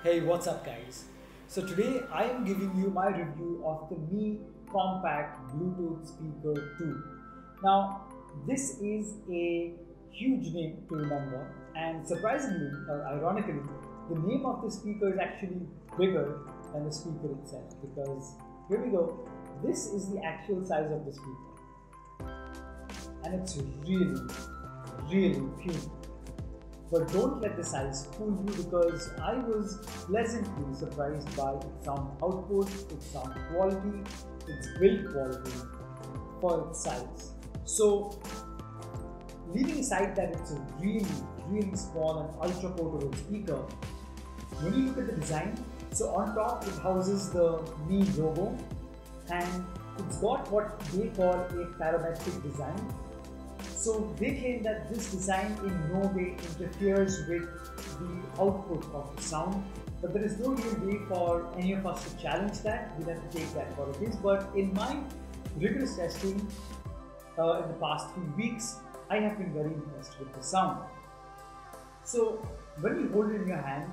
Hey, what's up guys? So today I am giving you my review of the Mi Compact Bluetooth Speaker 2. Now, this is a huge name to remember, and surprisingly or ironically, the name of the speaker is actually bigger than the speaker itself, because here we go, this is the actual size of the speaker and it's really puny. But don't let the size fool you, because I was pleasantly surprised by its sound output, its sound quality, its build quality for its size. So, leaving aside that it's a really small and ultra portable speaker, when you look at the design, so on top it houses the Mi logo, and it's got what they call a parametric design. So they claim that this design in no way interferes with the output of the sound, but there is no real way for any of us to challenge that. We'll have to take that for it is. But in my rigorous testing in the past 3 weeks, I have been very impressed with the sound. So when you hold it in your hand,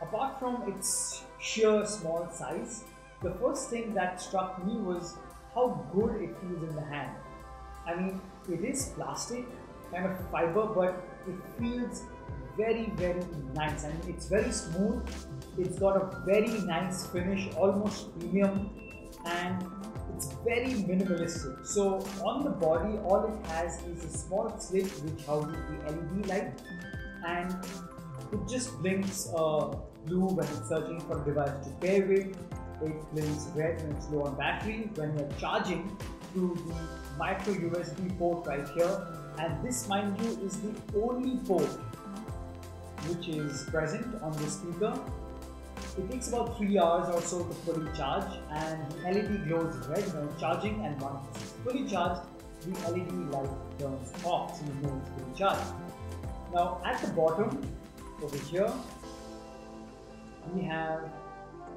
apart from its sheer small size, the first thing that struck me was how good it feels in the hand. I mean, it is plastic, kind of fiber, but it feels very nice. I mean, it's very smooth, it's got a very nice finish, almost premium, and it's very minimalistic. So on the body, all it has is a small slit which houses the LED light, and it just blinks blue when it's searching for a device to pair with. It blinks red when it's low on battery, when you're charging, through the micro USB port right here, and this, mind you, is the only port which is present on the speaker. It takes about 3 hours or so to fully charge, and the LED glows red when charging, and once it's fully charged, the LED light turns off, so you know it's fully charged. Now at the bottom over here, we have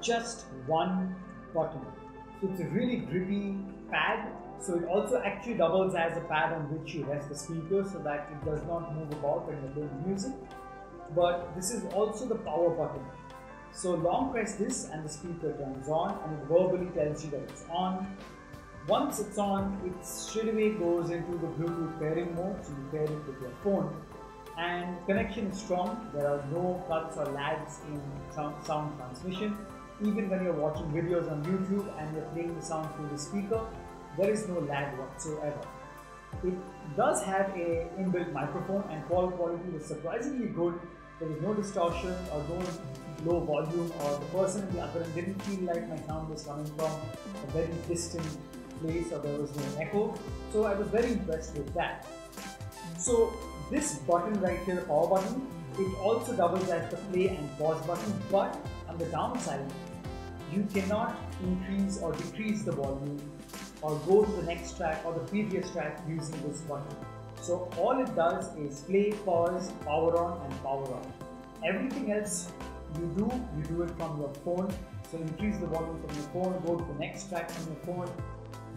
just one button. So it's a really grippy pad. So it also actually doubles as a pad on which you rest the speaker so that it does not move about when you're playing music. But this is also the power button. So long press this and the speaker turns on, and it verbally tells you that it's on. Once it's on, it straight away goes into the Bluetooth pairing mode, so you pair it with your phone. And connection is strong. There are no cuts or lags in sound transmission. Even when you're watching videos on YouTube and you're playing the sound through the speaker, there is no lag whatsoever. It does have an inbuilt microphone, and call quality was surprisingly good. There was no distortion or no low volume, or the person in the other end didn't feel like my sound was coming from a very distant place, or there was no echo. So I was very impressed with that. So this button right here, the power button, it also doubles as the play and pause button, but on the downside, you cannot increase or decrease the volume or go to the next track or the previous track using this button. So all it does is play, pause, power on and power off. Everything else you do it from your phone. So increase the volume from your phone, go to the next track from your phone,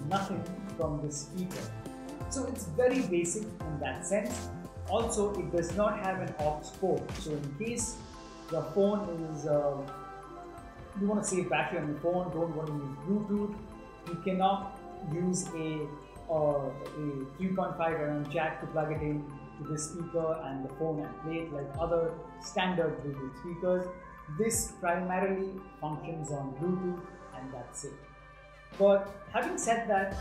nothing from the speaker. So it's very basic in that sense. Also, it does not have an aux port. So in case your phone is, you want to save battery on your phone, don't want to use Bluetooth, you cannot use a 3.5mm jack to plug it in to the speaker and the phone and play it like other standard Bluetooth speakers. This primarily functions on Bluetooth, and that's it. But having said that,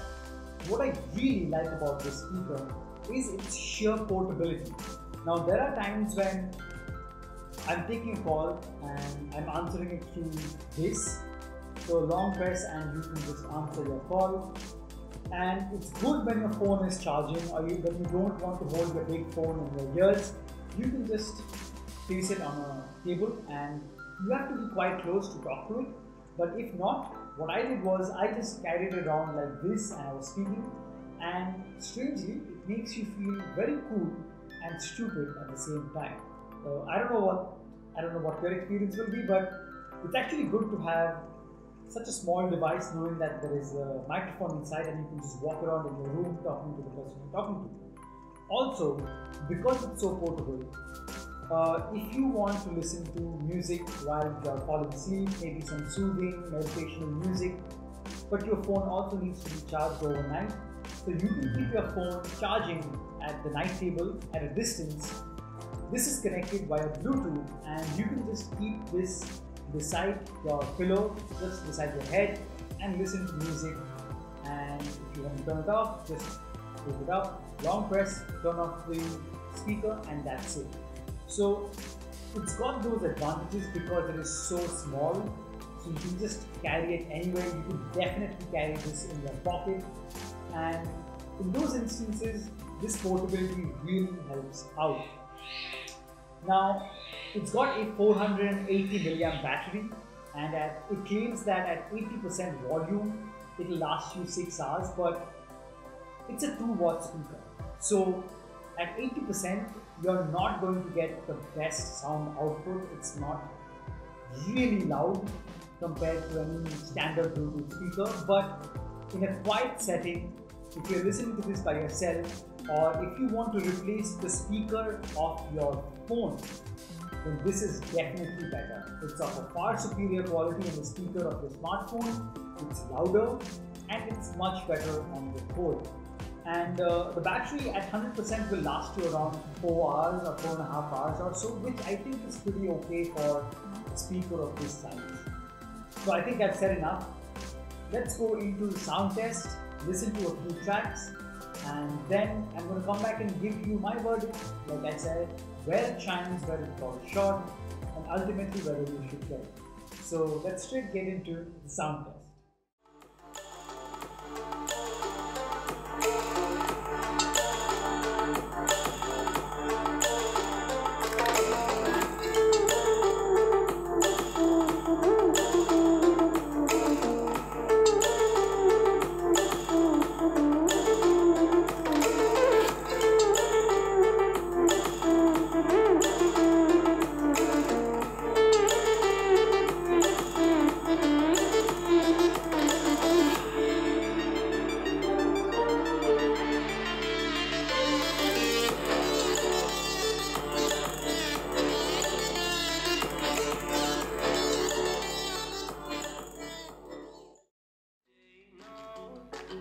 what I really like about this speaker is its sheer portability. Now there are times when I'm taking a call and I'm answering it through this. So long press and you can just answer your call. And it's good when your phone is charging, or when you don't want to hold your big phone in your ears. You can just place it on a table, and you have to be quite close to talk to it. But if not, what I did was I just carried it around like this and I was speaking, and strangely it makes you feel very cool and stupid at the same time. So I don't know what your experience will be, but it's actually good to have such a small device, knowing that there is a microphone inside and you can just walk around in your room talking to the person you're talking to. Also, because it's so portable, If you want to listen to music while you're falling asleep, maybe some soothing meditational music, but your phone also needs to be charged overnight, so you can keep your phone charging at the night table at a distance. This is connected via Bluetooth, and you can just keep this beside your pillow, just beside your head, and listen to music. And if you want to turn it off, just put it up, long press, turn off the speaker, and that's it. So it's got those advantages because it is so small, so you can just carry it anywhere. You can definitely carry this in your pocket, and in those instances this portability really helps out. Now it's got a 480 milliamp battery, and it claims that at 80% volume it will last you 6 hours, but it's a 2-watt speaker, so at 80% you're not going to get the best sound output. It's not really loud compared to any standard Bluetooth speaker, but in a quiet setting, if you're listening to this by yourself, or if you want to replace the speaker of your phone, then this is definitely better. It's of a far superior quality in the speaker of your smartphone, it's louder, and it's much better on the phone. And the battery at 100% will last you around 4 hours or 4.5 hours or so, which I think is pretty okay for a speaker of this size. So I think I've said enough. Let's go into the sound test, listen to a few tracks, and then I'm going to come back and give you my verdict, like I said, where it shines, where it falls short, and ultimately whether you should get it. So let's straight get into the sound test.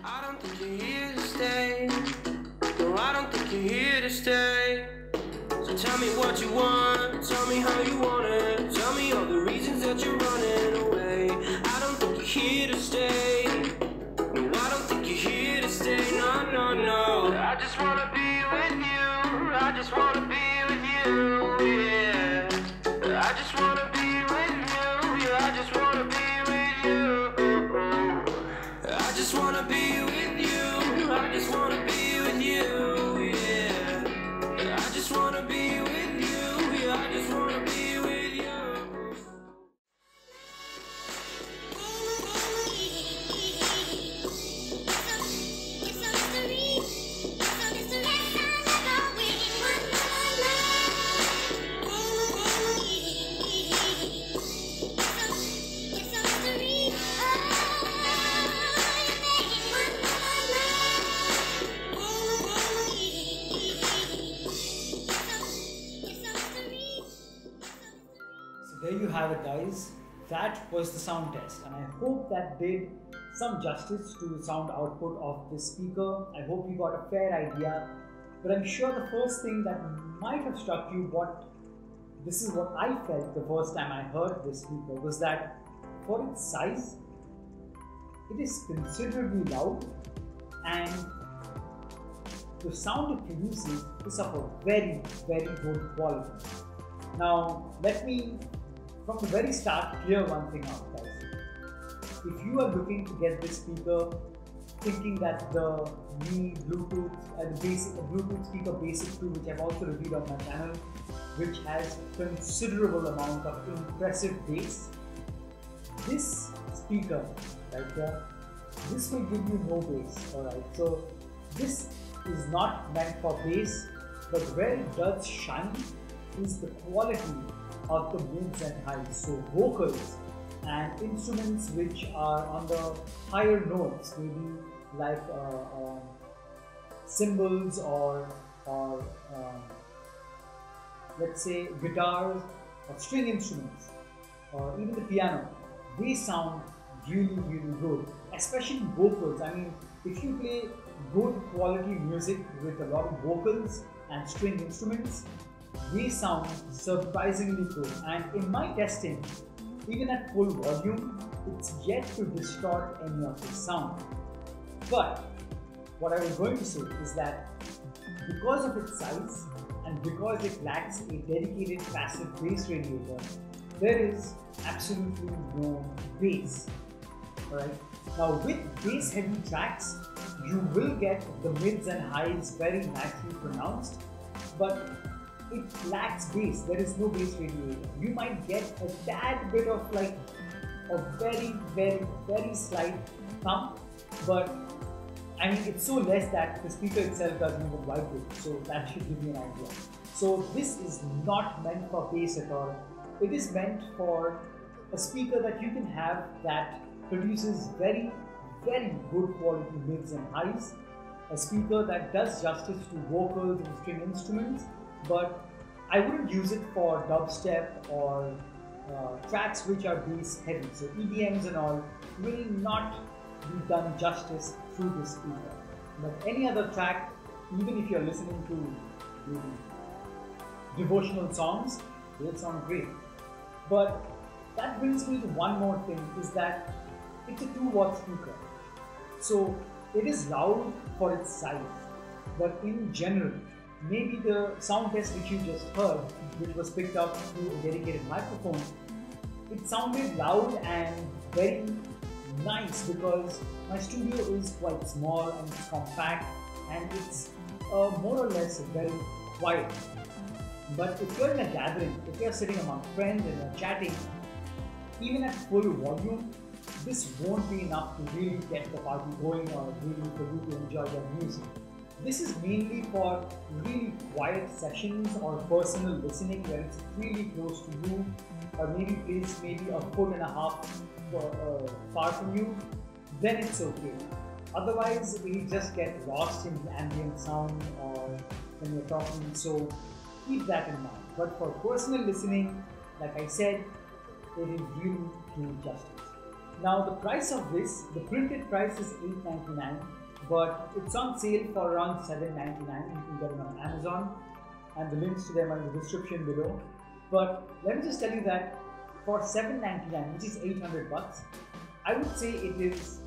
I don't think you're here to stay. No, I don't think you're here to stay. So tell me what you want, tell me how you want it. Tell me all the reasons that you're running away. I don't think you're here to stay. No, I don't think you're here to stay. No, no, no. I just wanna be with you. I just wanna be with you, yeah. I just wanna be with you. Yeah, I just wanna be with you. I just wanna be with you. I just wanna be with you, yeah. I just wanna be with you. Yeah, I just wanna be with you. There you have it, guys. That was the sound test, and I hope that did some justice to the sound output of this speaker. I hope you got a fair idea, but I'm sure the first thing that might have struck you, this is what I felt the first time I heard this speaker, was that for its size, it is considerably loud, and the sound it produces is of a very, very good quality. Now, let me from the very start clear one thing out, guys. If you are looking to get this speaker thinking that the Mi Bluetooth, the Bluetooth speaker basic 2, which I've also reviewed on my channel, which has considerable amount of impressive bass, this speaker right here, this will give you no bass, alright. So this is not meant for bass, but where it does shine is the quality of the mids and highs, so vocals and instruments which are on the higher notes, maybe like cymbals or let's say guitars or string instruments or even the piano, they sound really, really good, especially vocals. I mean, if you play good quality music with a lot of vocals and string instruments, they sound surprisingly good. And in my testing, even at full volume, it's yet to distort any of the sound. But what I was going to say is that because of its size and because it lacks a dedicated passive bass radiator, there is absolutely no bass. Alright. Now with bass heavy tracks, you will get the mids and highs very nicely pronounced, but it lacks bass. There is no bass radiator. You might get a tad bit of like a very, very, very slight thump, but I mean, it's so less that the speaker itself doesn't even vibrate, so that should give you an idea. So this is not meant for bass at all. It is meant for a speaker that you can have that produces very, very good quality mids and highs. A speaker that does justice to vocals and string instruments, but I wouldn't use it for dubstep or tracks which are bass heavy. So EDMs and all will not be done justice through this speaker. But any other track, even if you're listening to devotional songs, will sound great. But that brings me to one more thing, is that it's a 2-watt speaker. So it is loud for its size, but in general, maybe the sound test which you just heard, which was picked up through a dedicated microphone, it sounded loud and very nice because my studio is quite small and it's compact and it's more or less very quiet. But if you're in a gathering, if you're sitting among friends and you're chatting, even at full volume, this won't be enough to really get the party going or really for you to enjoy your music. This is mainly for really quiet sessions or personal listening where it's really close to you or maybe placed maybe a foot and a half far from you, then it's okay. Otherwise, we just get lost in the ambient sound or when you're talking, so keep that in mind. But for personal listening, like I said, it is really doing justice. Now the price of this, the printed price is $8.99, but it's on sale for around $7.99. You can get it on Amazon and the links to them are in the description below. But let me just tell you that for $7.99, which is 800 bucks, I would say it is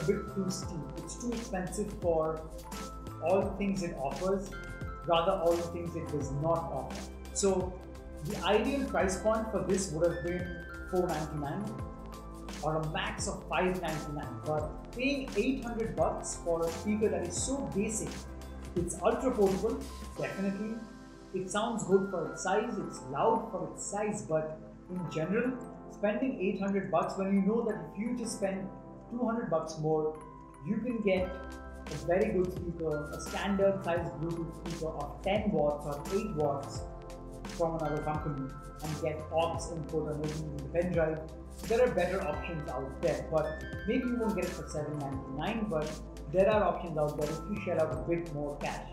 a bit too steep. It's too expensive for all the things it offers, rather all the things it does not offer. So the ideal price point for this would have been $4.99 or a max of $5.99. But paying 800 bucks for a speaker that is so basic, it's ultra portable, definitely. It sounds good for its size, it's loud for its size, but in general, spending 800 bucks when you know that if you just spend 200 bucks more, you can get a very good speaker, a standard size Bluetooth speaker of 10 watts or 8 watts from another company and get aux input or maybe the pen drive. There are better options out there, but maybe you won't get it for $7.99, but there are options out there if you shell out a bit more cash.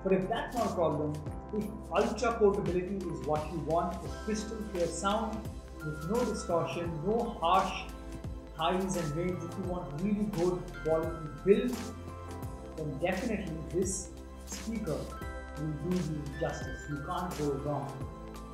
But if that's not a problem, if ultra portability is what you want, with crystal clear sound, with no distortion, no harsh highs and mids, if you want really good quality build, then definitely this speaker will do you justice. You can't go wrong.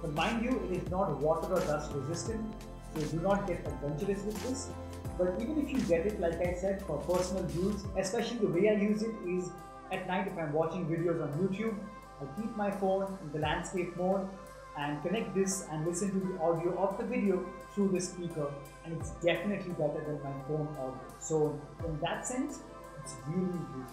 But mind you, it is not water or dust resistant, so do not get adventurous with this. But even if you get it, like I said, for personal use, especially the way I use it is at night if I'm watching videos on YouTube, I keep my phone in the landscape mode and connect this and listen to the audio of the video through the speaker, and it's definitely better than my phone audio. So in that sense, it's really useful.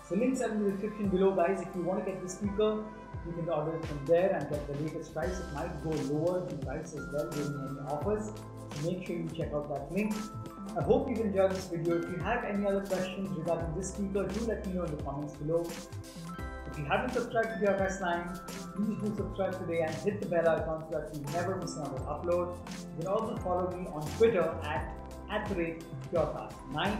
So links are in the description below, guys. If you want to get the speaker, you can order it from there and get the latest price. It might go lower in price as well during any offers. So make sure you check out that link. I hope you've enjoyed this video. If you have any other questions regarding this speaker, do let me know in the comments below. If you haven't subscribed to Purocast 9, please do subscribe today and hit the bell icon so that you never miss another upload. You can also follow me on Twitter at @Purocast9.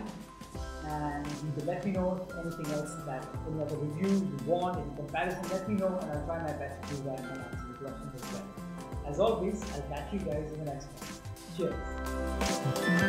and either let me know anything else, that any other review you want, any comparison, let me know, and I'll try my best to do that and answer the questions as well. As always, I'll catch you guys in the next one. Cheers.